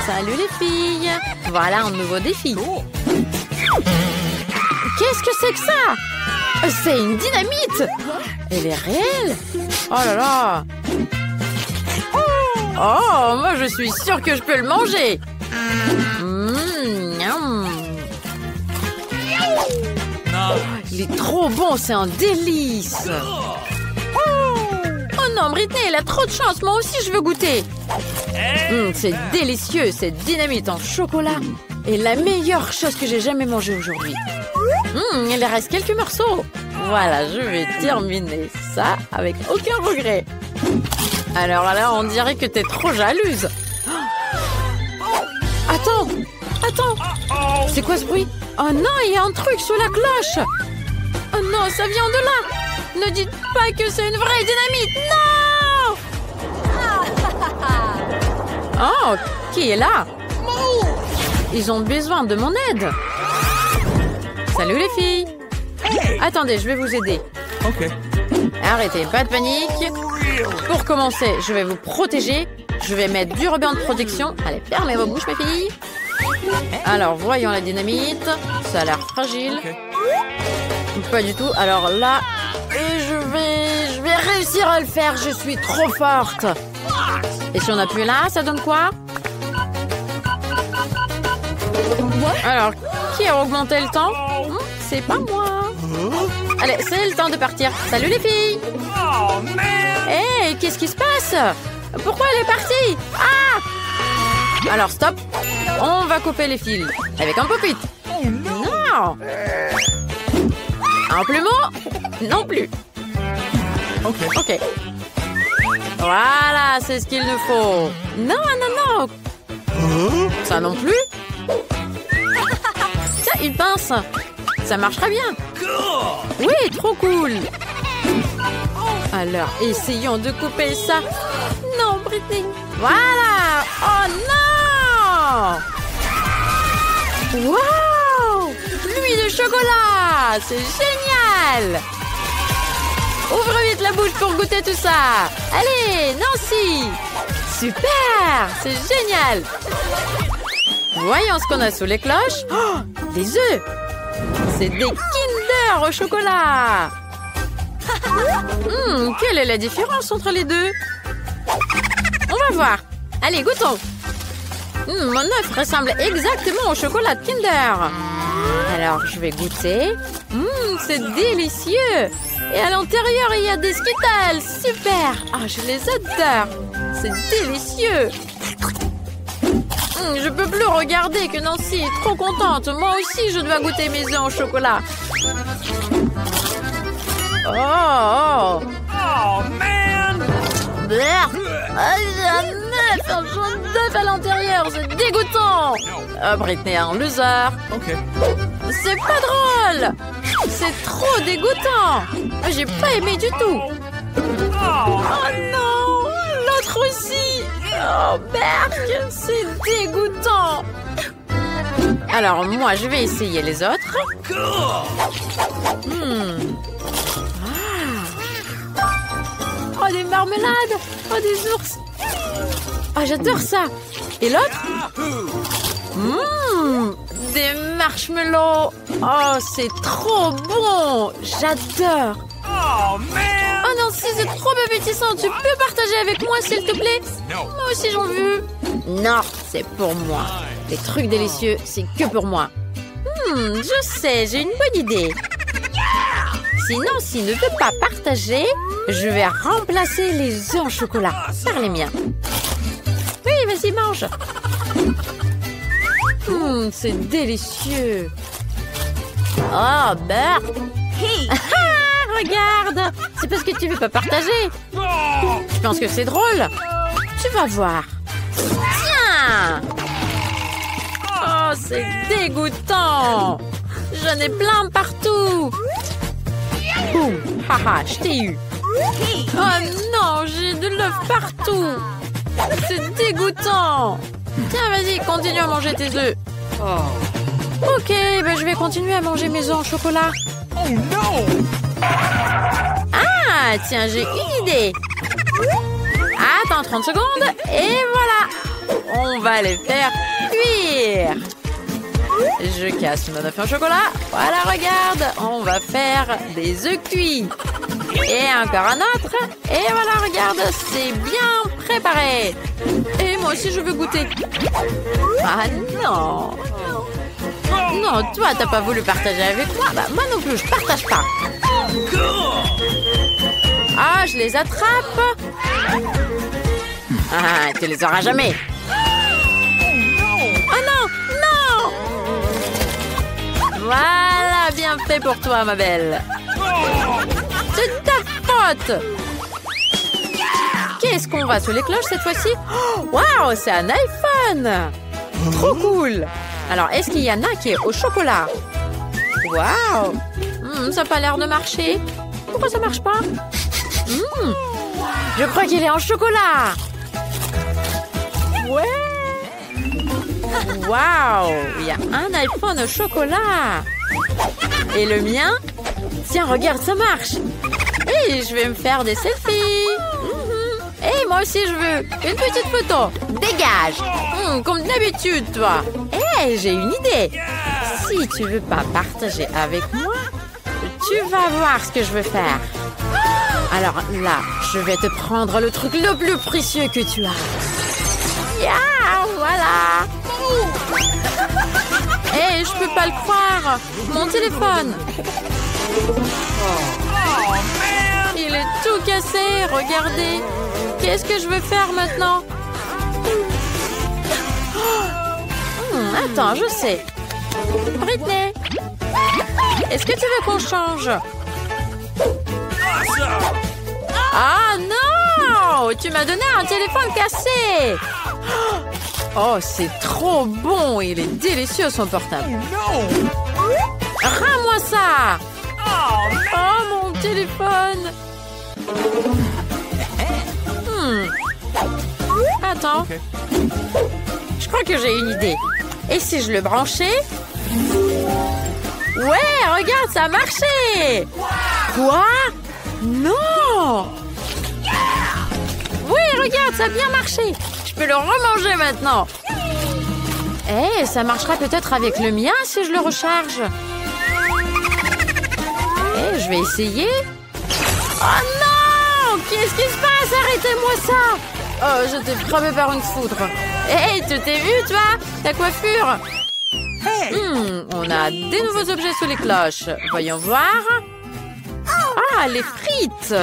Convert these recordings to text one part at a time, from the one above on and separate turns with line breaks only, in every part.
Salut les filles. Voilà un nouveau défi. Qu'est-ce que c'est que ça? C'est une dynamite. Elle est réelle? Oh là là. Oh, moi je suis sûre que je peux le manger. Miam. Il est trop bon, c'est un délice. Oh non, Britney, elle a trop de chance. Moi aussi, je veux goûter. C'est délicieux, cette dynamite en chocolat est la meilleure chose que j'ai jamais mangée aujourd'hui. Il reste quelques morceaux. Voilà, je vais terminer ça avec aucun regret. Alors là, on dirait que t'es trop jalouse. Attends. C'est quoi ce bruit? Oh non, il y a un truc sous la cloche. Oh non, ça vient de là. Ne dites pas que c'est une vraie dynamite. Non! Oh, qui est là? Ils ont besoin de mon aide. Salut les filles. Attendez, je vais vous aider.
Ok.
Arrêtez, pas de panique. Pour commencer, je vais vous protéger. Je vais mettre du ruban de protection. Allez, fermez vos bouches, mes filles. Alors, voyons la dynamite. Ça a l'air fragile. Pas du tout. Alors là, je vais réussir à le faire. Je suis trop forte. Et si on appuie là, ça donne quoi? Alors, qui a augmenté le temps? C'est pas moi. Allez, c'est le temps de partir. Salut les filles. Hey, qu'est-ce qui se passe? Pourquoi elle est partie? Ah! Alors, stop. On va couper les fils avec un pop-it. Non. Un plumeau? Non plus. Ok. Voilà, c'est ce qu'il nous faut. Non. Ça non plus. Tiens, une pince. Ça marchera bien. Oui, trop cool. Alors, essayons de couper ça. Non, Britney. Voilà. Oh non. Wow. Pluie de chocolat. C'est génial. Ouvre vite la bouche pour goûter tout ça. Allez, Nancy. Super. C'est génial. Voyons ce qu'on a sous les cloches. Oh, des œufs. C'est des Kinder au chocolat. Quelle est la différence entre les deux? On va voir. Allez, goûtons. Mon œuf ressemble exactement au chocolat de Kinder. Alors, je vais goûter. C'est délicieux. Et à l'intérieur, il y a des Skittles. Super. Ah, je les adore. C'est délicieux. Je peux plus regarder que Nancy est trop contente. Moi aussi, je dois goûter mes œufs au chocolat. Oh, man! J'ai un jaune d'œuf à l'intérieur, c'est dégoûtant. Britney a un loser.
Ok.
C'est pas drôle. C'est trop dégoûtant. J'ai pas aimé du tout. Oh non, l'autre aussi. Oh Berk, c'est dégoûtant. Alors moi, je vais essayer les autres. Oh, des marmelades. Oh, des ours. Oh, j'adore ça. Et l'autre? Des marshmallows. Oh, c'est trop bon. J'adore. Oh non, si c'est trop appétissant. Tu peux partager avec moi, s'il te plaît? Moi aussi, j'en veux. Non, c'est pour moi. Les trucs délicieux, c'est que pour moi. Je sais, j'ai une bonne idée. Sinon, s'il ne veut pas partager, je vais remplacer les œufs en chocolat par les miens. Oui, vas-y, mange. C'est délicieux. Oh, Bert. Regarde. C'est parce que tu veux pas partager. Je pense que c'est drôle. Tu vas voir. Tiens. Oh, c'est dégoûtant. J'en ai plein partout. Boum. Haha, je t'ai eu. Oh non, j'ai de l'œuf partout. C'est dégoûtant. Tiens, vas-y, continue à manger tes œufs. Ok, ben je vais continuer à manger mes œufs en chocolat.
Oh non!
Ah, tiens, j'ai une idée. Attends 30 secondes et voilà. On va les faire cuire. Je casse mon œuf en chocolat. Voilà, regarde. On va faire des œufs cuits. Et encore un autre. Et voilà, regarde. C'est bien préparé. Et moi aussi, je veux goûter. Ah non. Non, toi, t'as pas voulu partager avec moi. Bah, moi non plus, je partage pas. Ah, je les attrape. Ah, tu les auras jamais. Oh non, non. Voilà, bien fait pour toi, ma belle. C'est ta faute. Qu'est-ce qu'on va sous les cloches cette fois-ci? Waouh, c'est un iPhone. Trop cool. Alors, est-ce qu'il y en a qui est au chocolat? Waouh. Ça n'a pas l'air de marcher. Pourquoi ça marche pas? Je crois qu'il est en chocolat. Ouais. Waouh. Il y a un iPhone au chocolat. Et le mien? Tiens, regarde, ça marche. Et je vais me faire des selfies. Et moi aussi, je veux une petite photo. Dégage. Comme d'habitude, toi. Hey, j'ai une idée. Si tu veux pas partager avec moi, tu vas voir ce que je veux faire. Alors là, je vais te prendre le truc le plus précieux que tu as. Voilà. Hey, je peux pas le croire. Mon téléphone. Il est tout cassé. Regardez. Qu'est-ce que je veux faire maintenant? Attends, je sais. Britney, est-ce que tu veux qu'on change? Ah non! Tu m'as donné un téléphone cassé! Oh, c'est trop bon! Il est délicieux, son portable. Rends-moi ça! Oh, mon téléphone! Attends. Je crois que j'ai une idée. Et si je le branchais? Ouais, regarde, ça a marché! Quoi? Non! Oui, regarde, ça a bien marché. Je peux le remanger maintenant. Eh, ça marchera peut-être avec le mien si je le recharge. Eh, je vais essayer. Oh non! Qu'est-ce qui se passe? Arrêtez-moi ça! Oh, je t'ai frappé par une foudre. Hey, tu t'es vu, toi? Ta coiffure? On a des nouveaux objets sous les cloches. Voyons voir. Ah, les frites!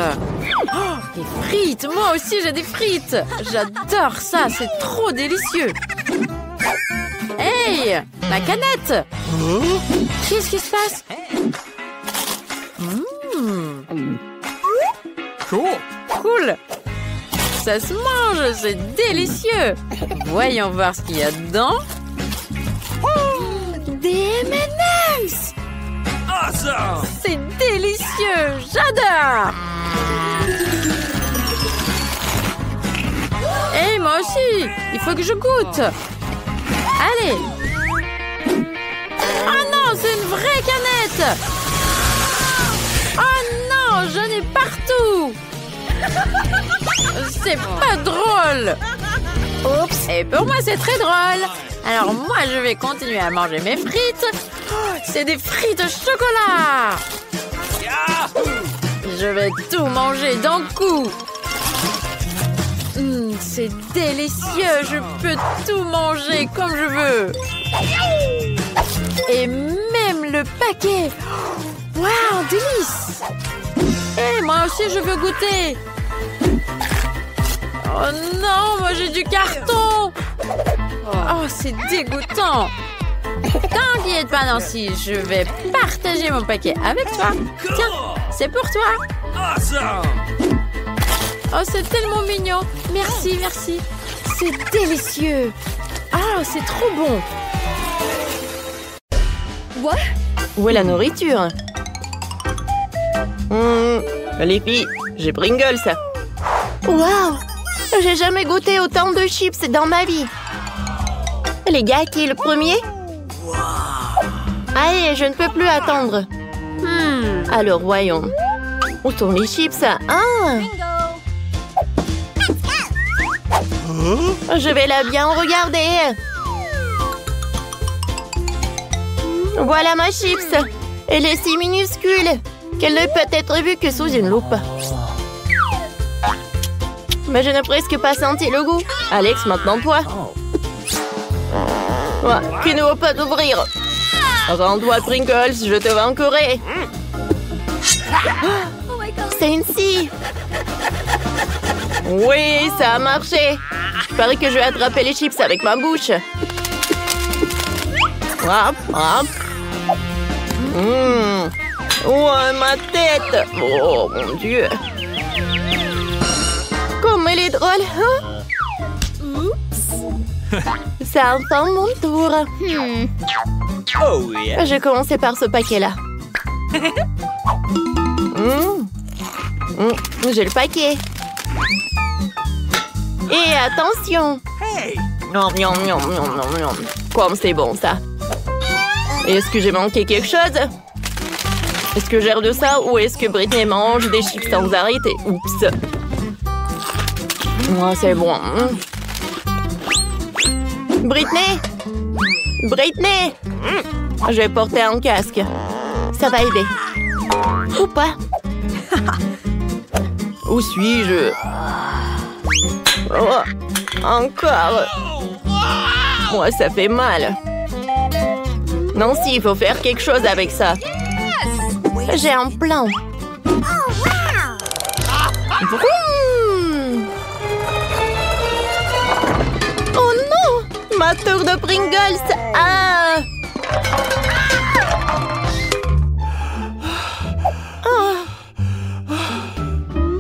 Oh, les frites! Moi aussi, j'ai des frites! J'adore ça, c'est trop délicieux! Hey! Ma canette! Qu'est-ce qui se passe? Cool! Ça se mange, c'est délicieux! Voyons voir ce qu'il y a dedans. Des M&M's! Awesome! C'est délicieux! J'adore! Et moi aussi! Il faut que je goûte! Allez! Oh non, c'est une vraie canette! Oh non, j'en ai partout! C'est pas drôle! Oups! Et pour moi, c'est très drôle! Alors moi, je vais continuer à manger mes frites. Oh, c'est des frites au chocolat. Je vais tout manger d'un coup. C'est délicieux. Je peux tout manger comme je veux. Et même le paquet. Waouh, délice. Et moi aussi, je veux goûter. Oh non, moi j'ai du carton. Oh, c'est dégoûtant. T'inquiète pas, Nancy. Je vais partager mon paquet avec toi. Tiens, c'est pour toi. Oh, c'est tellement mignon. Merci, merci. C'est délicieux. Ah, c'est trop bon.
Où est la nourriture? Les filles, j'ai Pringles. Waouh! J'ai jamais goûté autant de chips dans ma vie. Les gars, qui est le premier? Allez, je ne peux plus attendre. Alors, voyons. Où sont les chips? Je vais la bien regarder. Voilà ma chips. Elle est si minuscule qu'elle ne peut être vue que sous une loupe. Mais je n'ai presque pas senti le goût. Alex, maintenant toi. Qui ne veut pas t'ouvrir? Rends-toi, Pringles, je te vaincrai. C'est une scie. Oui, ça a marché. Il paraît que je vais attraper les chips avec ma bouche. Hop, hop. Ouais, ma tête. Oh, mon Dieu. Comme elle est drôle, hein? Oups. C'est enfin mon tour.
Oh yeah.
Je vais commencer par ce paquet-là. J'ai le paquet. Et attention.
Hey.
Nom, nom, nom, nom, nom, nom. Comme c'est bon, ça. Est-ce que j'ai manqué quelque chose? Est-ce que j'ai de ça ou est-ce que Britney mange des chips sans arrêter? Oups. Oh, c'est bon. Britney! Britney! Je vais porter un casque. Ça va aider. Ou pas? Où suis-je? Oh, encore. Moi, ça fait mal. Nancy, il faut faire quelque chose avec ça. J'ai un plan. Vroom! Oh non! Ma tour de Pringles! Ah!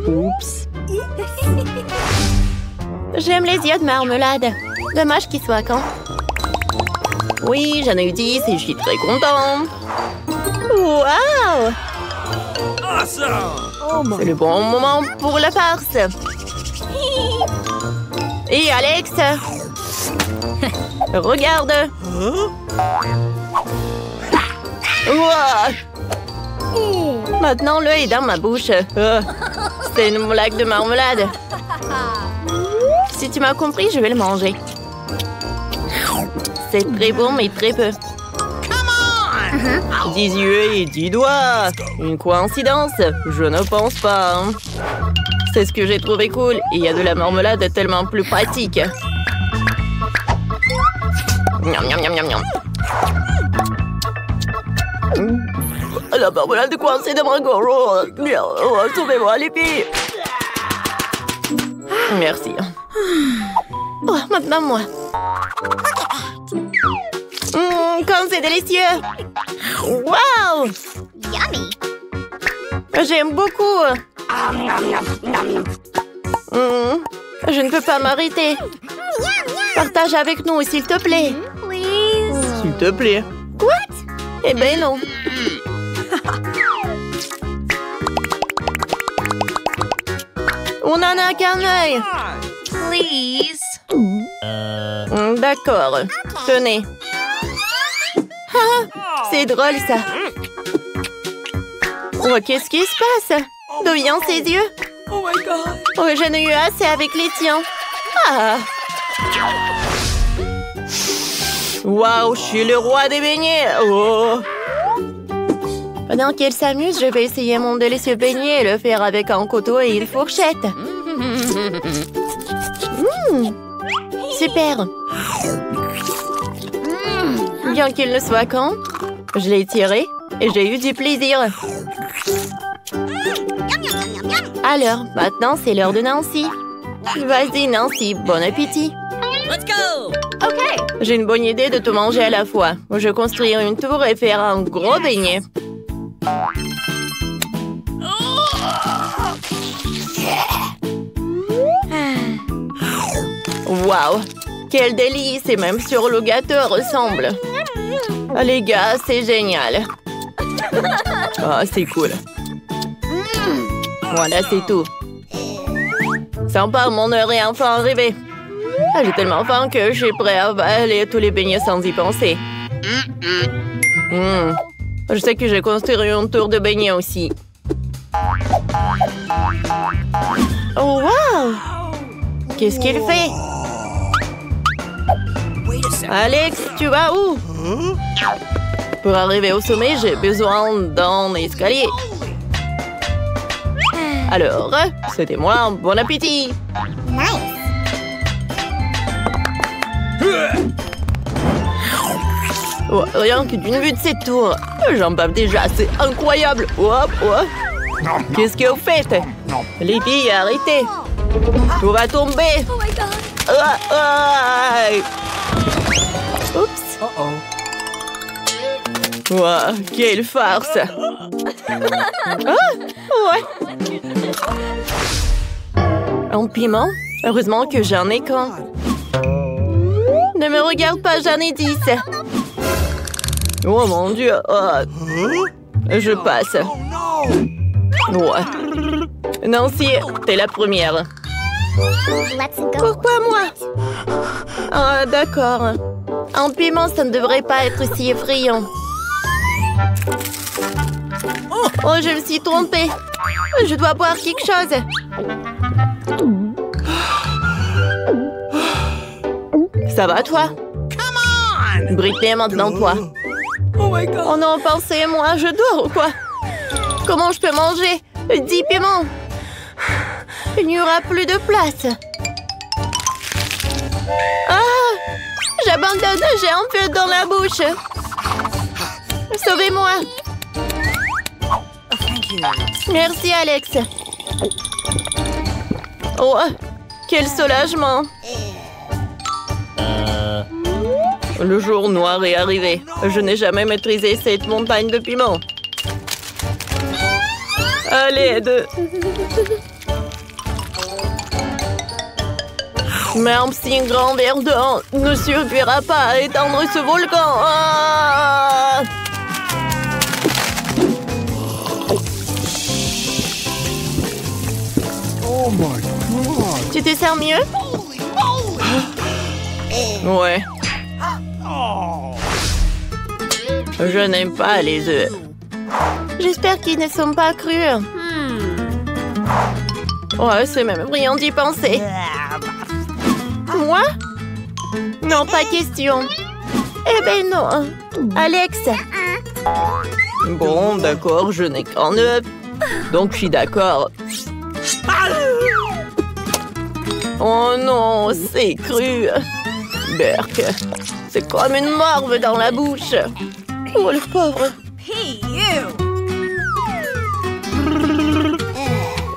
Oups. J'aime les yeux de marmelade. Dommage qu'ils soient quand. Oui, j'en ai eu 10 et je suis très content. Waouh!
Awesome.
C'est le bon moment pour la farce. Et Alex, regarde. Wow. Maintenant, l'œil est dans ma bouche. C'est une blague de marmelade. Si tu m'as compris, je vais le manger. C'est très bon, mais très peu. 10 yeux et 10 doigts. Une coïncidence? Je ne pense pas. C'est ce que j'ai trouvé cool. Il y a de la marmelade tellement plus pratique. Miam, miam, miam, miam, miam. La marmelade est coincée dans ma gorge. Sauvez-moi, les filles. Merci. Oh, maintenant moi. Comme c'est délicieux. Wow!
Yummy.
J'aime beaucoup. Je ne peux pas m'arrêter. Partage avec nous, s'il te plaît.
Please.
S'il te plaît. What? Eh ben non. On en a qu'un œil.
Please.
D'accord. Tenez. Ah, c'est drôle, ça. Oh, qu'est-ce qui se passe? D'où viennent ses yeux?
Oh my god.
Oh, j'en ai eu assez avec les tiens. Ah. Waouh, je suis le roi des beignets. Oh. Pendant qu'elle s'amuse, je vais essayer mon délicieux beignet et le faire avec un couteau et une fourchette. Super. Bien qu'il ne soit qu'un, je l'ai tiré et j'ai eu du plaisir. Alors, maintenant, c'est l'heure de Nancy. Vas-y, Nancy, bon appétit.
Let's go.
Okay.
J'ai une bonne idée de tout manger à la fois. Je vais construire une tour et faire un gros beignet. Waouh! Quel délice! Et même sur le gâteau ressemble. Ah, les gars, c'est génial. Ah, c'est cool. Voilà, c'est tout. Sympa, mon heure est enfin arrivée. Ah, j'ai tellement faim que je suis prêt à avaler tous les beignets sans y penser. Je sais que j'ai construit une tour de beignets aussi. Oh, wow! Qu'est-ce qu'il fait? Alex, tu vas où? Pour arriver au sommet, j'ai besoin d'un escalier. Alors, c'était moi. Bon appétit!
Nice.
Oh, rien que d'une vue de cette tour, j'en bave déjà, c'est incroyable! Hop, hop. Qu'est-ce que vous faites? Les filles, arrêtez! Tout va tomber!
Oh my god.
Oups! Wow, quelle farce! Ah, ouais! Un piment? Heureusement que j'en ai qu'un. Ne me regarde pas, j'en ai 10. Oh mon Dieu! Je passe. Ouais. Nancy, t'es la première.
Let's go.
Pourquoi moi? Ah, d'accord. Un piment, ça ne devrait pas être si effrayant. Oh, je me suis trompée. Je dois boire quelque chose. Ça va, toi? Britney, maintenant, toi. Oh non, pensez-moi, je dors ou quoi? Comment je peux manger 10 piments? Il n'y aura plus de place. Ah! J'abandonne, j'ai un peu dans la bouche. Sauvez-moi. Merci, Alex. Oh, quel soulagement. Le jour noir est arrivé. Je n'ai jamais maîtrisé cette montagne de piments. À l'aide. Même si un grand verre d'eau ne suffira pas à éteindre ce volcan. Ah!
Oh my god!
Tu te sens mieux? Ouais. Je n'aime pas les œufs. J'espère qu'ils ne sont pas crus. Ouais, c'est même brillant d'y penser. Moi? Non, pas question. Eh ben non. Alex. Bon, d'accord, je n'ai qu'un œuf. Donc, je suis d'accord. Oh non, c'est cru. Berk, c'est comme une morve dans la bouche. Oh, le pauvre.
Hey, you!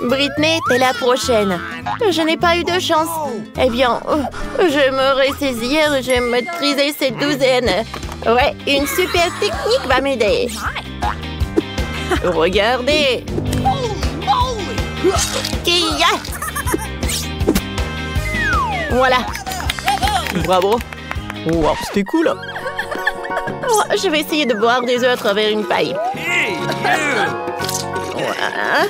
Britney, t'es la prochaine. Je n'ai pas eu de chance. Eh bien, je me ressaisir, je maîtriser cette douzaine. Ouais, une super technique va m'aider. Regardez. Kia. Voilà. Bravo. Wow, c'était cool. Oh, je vais essayer de boire des œufs à travers une paille. Voilà.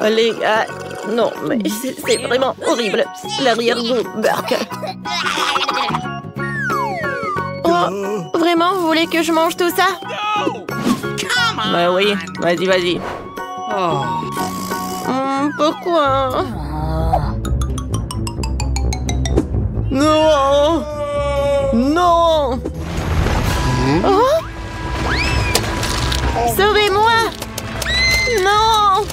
Les gars, non, mais c'est vraiment horrible. L'arrière-goût, Burke. Oh, vraiment, vous voulez que je mange tout ça? Bah oui, vas-y, vas-y. Pourquoi? Non! Non! Oh! Sauvez-moi! Non!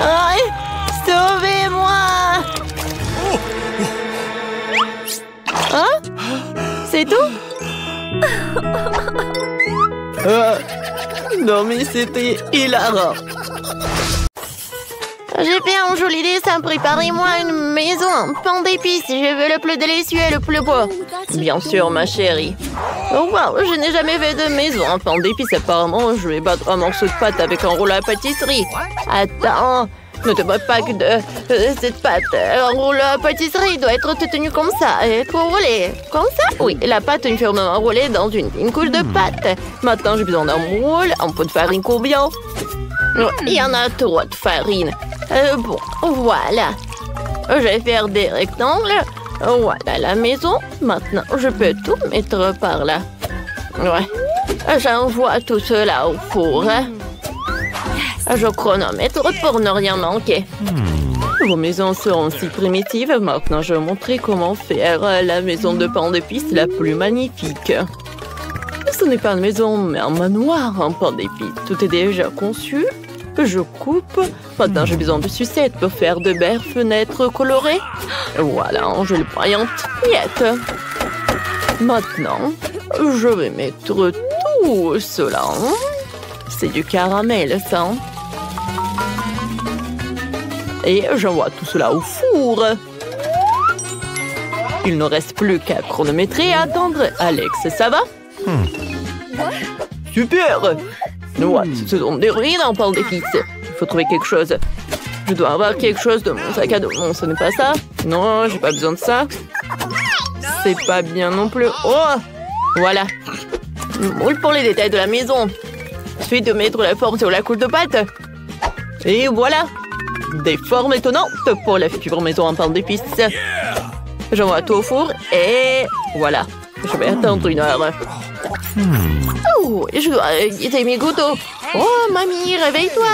Aïe! Sauvez-moi! Hein? C'est tout? Non mais c'était hilarant. J'ai fait un joli dessin. Préparez-moi une maison en pain d'épices. Je veux le plus délicieux et le plus beau. Bien sûr, ma chérie. Oh wow, je n'ai jamais fait de maison en pain d'épices. Apparemment, je vais battre un morceau de pâte avec un rouleau à pâtisserie. Attends, ne te moque pas que de cette pâte. Un rouleau à pâtisserie doit être tenu comme ça et être roulé. Comme ça? Oui, la pâte est fermement enroulée dans une couche de pâte. Maintenant, j'ai besoin d'un moule, un pot de farine combien? Il y en a trop de farine. Bon, voilà. Je vais faire des rectangles. Voilà la maison. Maintenant, je peux tout mettre par là. Ouais. J'envoie tout cela au four. Je chronomètre pour ne rien manquer. Vos maisons seront si primitives. Maintenant, je vais vous montrer comment faire la maison de pain d'épices la plus magnifique. Ce n'est pas une maison, mais un manoir en pain d'épices. Tout est déjà conçu. Je coupe. Maintenant, j'ai besoin de sucettes pour faire de belles fenêtres colorées. Voilà, je le pointe. Miette. Maintenant, je vais mettre tout cela. C'est du caramel, ça. Et j'envoie tout cela au four. Il ne reste plus qu'à chronométrer et attendre. Alex, ça va? Super! Ouais, ce sont des ruines en pain d'épices. Il faut trouver quelque chose. Je dois avoir quelque chose de mon sac à dos. Non, ce n'est pas ça. Non, j'ai pas besoin de ça. C'est pas bien non plus. Oh! Voilà. Moule pour les détails de la maison. Suffit de mettre la forme sur la couche de pâte. Et voilà. Des formes étonnantes pour la future maison en pain d'épices. J'envoie tout au four et voilà. Je vais attendre 1 heure. Oh, je dois guider mes gouttes. Oh, mamie, réveille-toi.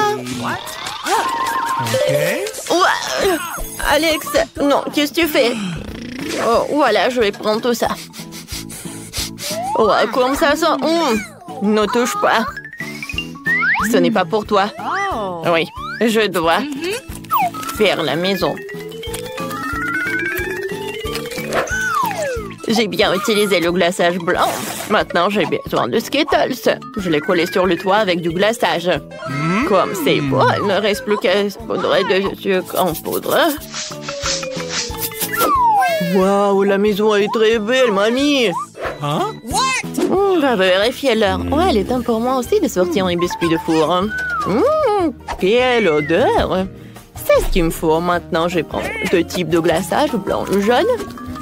Ouais. Alex, non, qu'est-ce que tu fais? Oh, voilà, je vais prendre tout ça. Oh, comme ça sent. Ne touche pas. Ce n'est pas pour toi. Oui, je dois faire la maison. J'ai bien utilisé le glaçage blanc. Maintenant, j'ai besoin de Skittles. Je l'ai collé sur le toit avec du glaçage. Comme c'est beau, il ne reste plus qu'à saupoudrer de sucre en poudre. Waouh, la maison est très belle, mamie. On va vérifier l'heure. Ouais, il est temps pour moi aussi de sortir mes biscuits de four. Quelle odeur! C'est ce qu'il me faut. Maintenant, je prends 2 types de glaçage, blanc et jaune.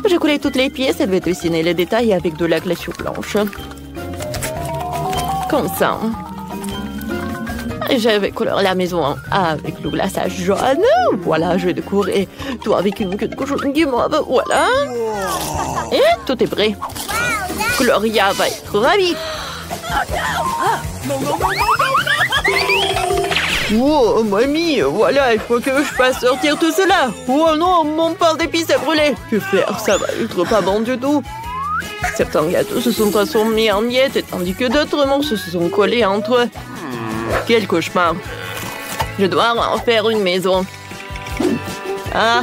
J'ai collé toutes les pièces et vais dessiner les détails avec de la glaçure blanche. Comme ça. Je vais colorer la maison avec le glaçage jaune. Voilà, je vais décorer tout avec une queue de cochon guimauve. Voilà. Et tout est prêt. Gloria va être ravie. Oh, mamie, voilà, il faut que je fasse sortir tout cela. Oh non, mon pain d'épices a brûlé. Que faire? Ça va être pas bon du tout. Certains gâteaux se sont transformés en miettes, tandis que d'autres morceaux se sont collés entre eux. Quel cauchemar. Je dois en faire une maison. Ah,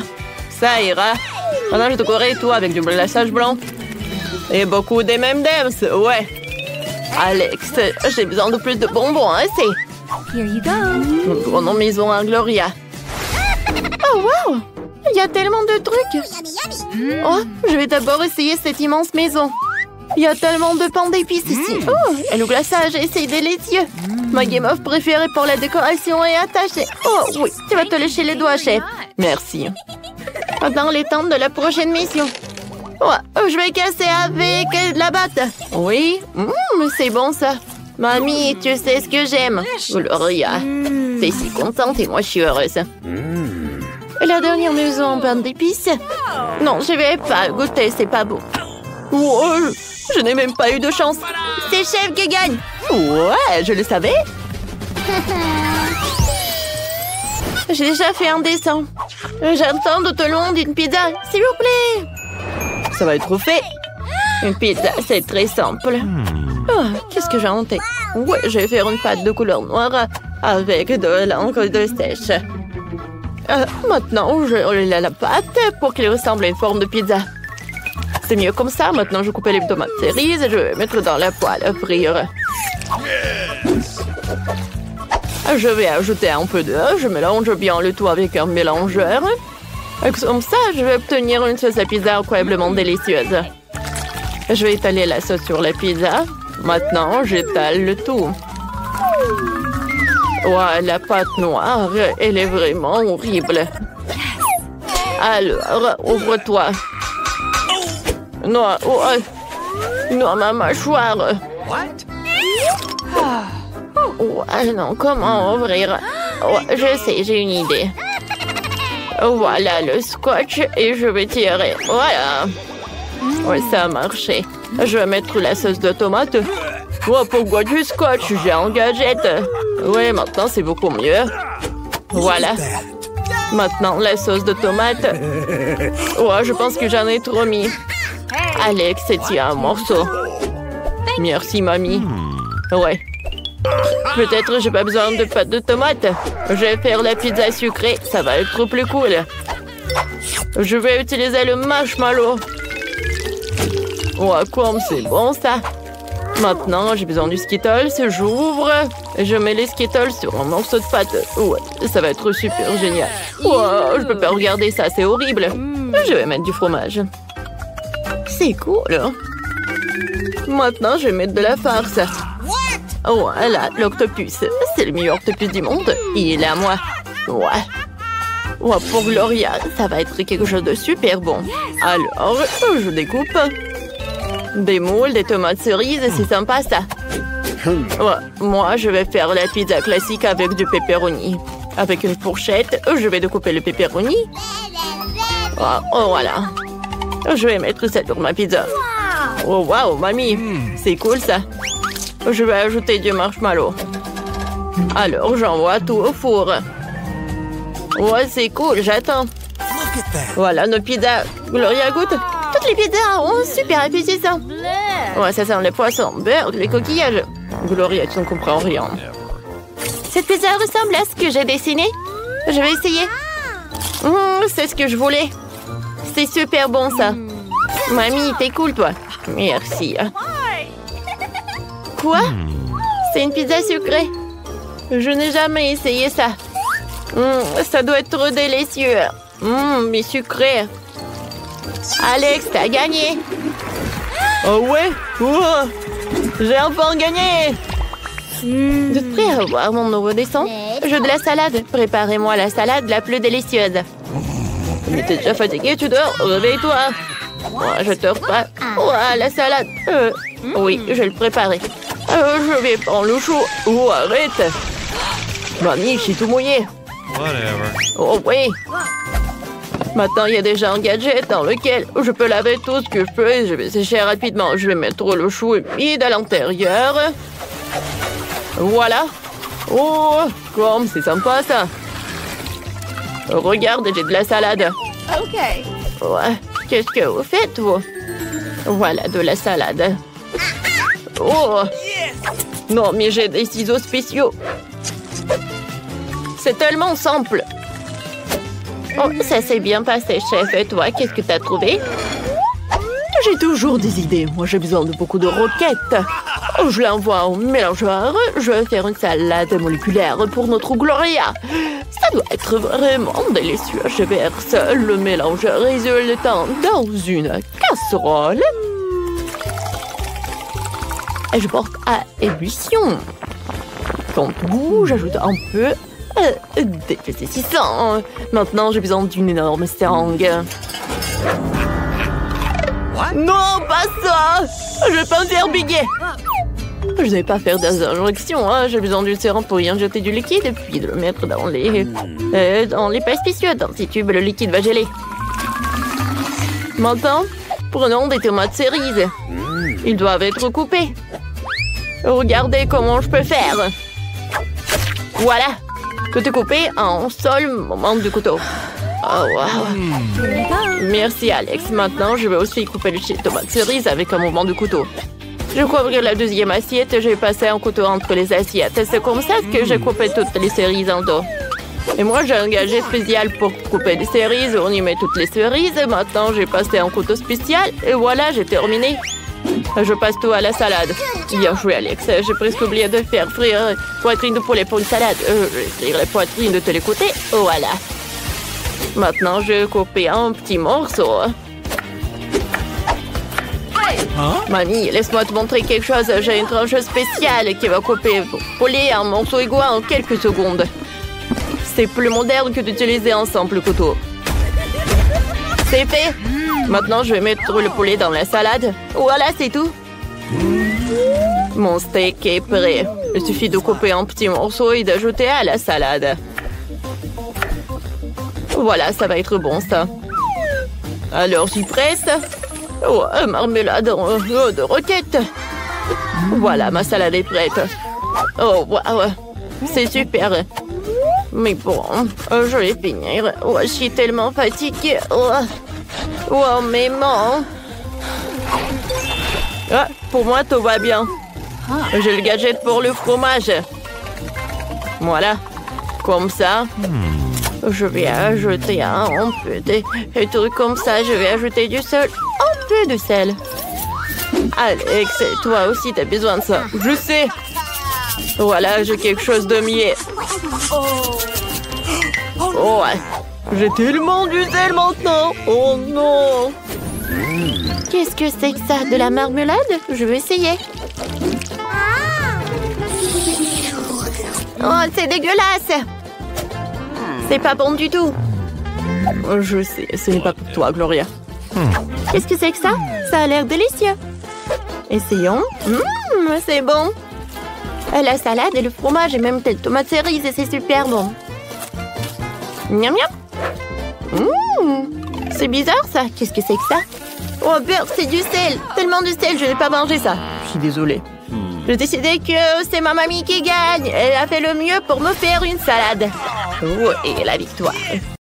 ça ira. Maintenant, je décorerai tout avec du glaçage blanc. Et beaucoup des M&M's, ouais. Alex, j'ai besoin de plus de bonbons, hein, c'est...
Here you go.
Nous prenons maison à Gloria. Oh, wow! Il y a tellement de trucs. Oh, je vais d'abord essayer cette immense maison. Il y a tellement de pain d'épices ici. Oh, et le glaçage, c'est délicieux. Ma guimauve préférée pour la décoration est attachée. Oh, oui, tu vas te lécher les doigts, chef. Merci. Dans les temps de la prochaine mission. Oh, je vais casser avec de la batte. Oui, c'est bon ça. Mamie, tu sais ce que j'aime. Gloria, t'es si contente et moi je suis heureuse. La dernière maison en pain d'épices? Non, je vais pas goûter, c'est pas beau. Oh, je n'ai même pas eu de chance. C'est chef qui gagne. Ouais, je le savais. J'ai déjà fait un dessin. J'attends tout au long d'une pizza, s'il vous plaît. Ça va être fait. Une pizza, c'est très simple. Oh, qu'est-ce que j'ai en tête? Ouais, je vais faire une pâte de couleur noire avec de l'encre de sèche. Maintenant, je roule la pâte pour qu'elle ressemble à une forme de pizza. C'est mieux comme ça. Maintenant, je coupe les tomates cerises et je vais mettre dans la poêle à frire. Je vais ajouter un peu d'eau. Je mélange bien le tout avec un mélangeur. Comme ça, je vais obtenir une sauce à pizza incroyablement délicieuse. Je vais étaler la sauce sur la pizza. Maintenant, j'étale le tout. Ouais, la pâte noire, elle est vraiment horrible. Alors, ouvre-toi. Non, oh, non, ma mâchoire. Ouais, non, comment ouvrir? Ouais, je sais, j'ai une idée. Voilà le scotch et je vais tirer. Voilà. Ouais, ça a marché. Je vais mettre la sauce de tomate. Oh, pourquoi du scotch? J'ai un gadget. Oui, maintenant c'est beaucoup mieux. Voilà. Maintenant, la sauce de tomate. Ouais, je pense que j'en ai trop mis. Alex, tiens un morceau. Merci, mamie. Ouais. Peut-être j'ai pas besoin de pâte de tomate. Je vais faire la pizza sucrée. Ça va être plus cool. Je vais utiliser le marshmallow. Ouais, comme c'est bon, ça. Maintenant, j'ai besoin du Skittles. J'ouvre. Je mets les Skittles sur un morceau de pâte. Ouais, ça va être super génial. Wow, je peux pas regarder ça, c'est horrible. Je vais mettre du fromage. C'est cool. Maintenant, je vais mettre de la farce. Voilà, l'octopus. C'est le meilleur octopus du monde. Il est à moi. Ouais. Ouais, pour Gloria, ça va être quelque chose de super bon. Alors, je découpe. Des moules, des tomates cerises, c'est sympa ça. Ouais, moi, je vais faire la pizza classique avec du pepperoni. Avec une fourchette, je vais découper le pepperoni. Oh, voilà. Je vais mettre ça sur ma pizza. Oh, wow, mamie, c'est cool ça. Je vais ajouter du marshmallow. Alors, j'envoie tout au four. Ouais, c'est cool, j'attends. Voilà nos pizzas. Gloria, goûte. Toutes les pizzas ont super appétissant. Ouais, ça sent les poissons, beurre, les coquillages. Gloria, tu ne comprends rien. Cette pizza ressemble à ce que j'ai dessiné. Je vais essayer. C'est ce que je voulais. C'est super bon, ça. Mamie, t'es cool, toi. Merci. Quoi? C'est une pizza sucrée. Je n'ai jamais essayé ça. Ça doit être trop délicieux. Mais sucré. Alex, t'as gagné. Oh ouais? J'ai enfin gagné. Vous êtes prêts à voir mon nouveau dessin? Jeu de la salade. Préparez-moi la salade la plus délicieuse. Mais t'es déjà fatigué, tu dors? Réveille-toi. Je dors pas. La salade. Oui, je vais le préparer. Je vais prendre le chaud. Arrête. Mamie, je suis tout mouillé. Oh oui. Maintenant, il y a déjà un gadget dans lequel je peux laver tout ce que je peux et je vais sécher rapidement. Je vais mettre le chou humide à l'intérieur. Voilà. Oh, comme c'est sympa ça. Regarde, j'ai de la salade.
OK.
Ouais. Qu'est-ce que vous faites, vous? Voilà, de la salade. Oh! Non, mais j'ai des ciseaux spéciaux. C'est tellement simple. Oh, ça s'est bien passé, chef. Et toi, qu'est-ce que t'as trouvé? J'ai toujours des idées. Moi, j'ai besoin de beaucoup de roquettes. Je l'envoie au mélangeur. Je vais faire une salade moléculaire pour notre Gloria. Ça doit être vraiment délicieux. Je verse le mélange résultant dans une casserole. Et je porte à ébullition. Quand goût, j'ajoute un peu d'épaississant. Maintenant, j'ai besoin d'une énorme seringue. Non, pas ça! Je vais pas me faire biguer. Je ne vais pas faire des injections. J'ai besoin d'une seringue pour y injecter du liquide et puis de le mettre dans les pesticides. Dans ces tubes, le liquide va geler. Maintenant, prenons des tomates cerises. Ils doivent être coupés. Regardez comment je peux faire. Voilà. Tout est coupé en seul moment du couteau. Oh, wow. Merci, Alex. Maintenant, je vais aussi couper les tomates cerises avec un mouvement de couteau. Je couvre la deuxième assiette et je vais passer un couteau entre les assiettes. C'est comme ça que j'ai coupé toutes les cerises en dos. Et moi, j'ai un gadget spécial pour couper les cerises. On y met toutes les cerises. Maintenant, j'ai passé un couteau spécial. Et voilà, j'ai terminé. Je passe tout à la salade. Bien joué, Alex. J'ai presque oublié de faire frire poitrine de poulet pour une salade. Je vais frire les poitrines de tous les côtés. Voilà. Maintenant, je vais couper un petit morceau. Mamie, laisse-moi te montrer quelque chose. J'ai une tranche spéciale qui va couper le poulet en morceaux égaux en quelques secondes. C'est plus moderne que d'utiliser un simple couteau. C'est fait. Maintenant, je vais mettre le poulet dans la salade. Voilà, c'est tout. Mon steak est prêt. Il suffit de couper en petits morceaux et d'ajouter à la salade. Voilà, ça va être bon, ça. Alors, j'y presse. Oh, marmelade de roquette. Voilà, ma salade est prête. Oh, wow. C'est super. Mais bon, je vais finir. Oh, je suis tellement fatiguée. Oh, mes mains. Ah, pour moi, tout va bien. J'ai le gadget pour le fromage. Voilà. Comme ça. Je vais ajouter un peu de trucs comme ça. Je vais ajouter du sel. Un peu de sel. Alex, toi aussi, t'as besoin de ça. Je sais. Voilà, j'ai quelque chose de mieux. Oh, j'ai tellement du sel maintenant. Oh non. Qu'est-ce que c'est que ça? De la marmelade? Je vais essayer. Oh, c'est dégueulasse. C'est pas bon du tout. Je sais, ce n'est pas pour toi, Gloria. Qu'est-ce que c'est que ça? Ça a l'air délicieux. Essayons. C'est bon. La salade et le fromage et même peut-être tomates cerises, c'est super bon. Miam miam. C'est bizarre ça. Qu'est-ce que c'est que ça? Oh merde, c'est du sel. Tellement de sel, je n'ai pas mangé ça. Je suis désolée. J'ai décidé que c'est ma mamie qui gagne. Elle a fait le mieux pour me faire une salade. Oh, et la victoire.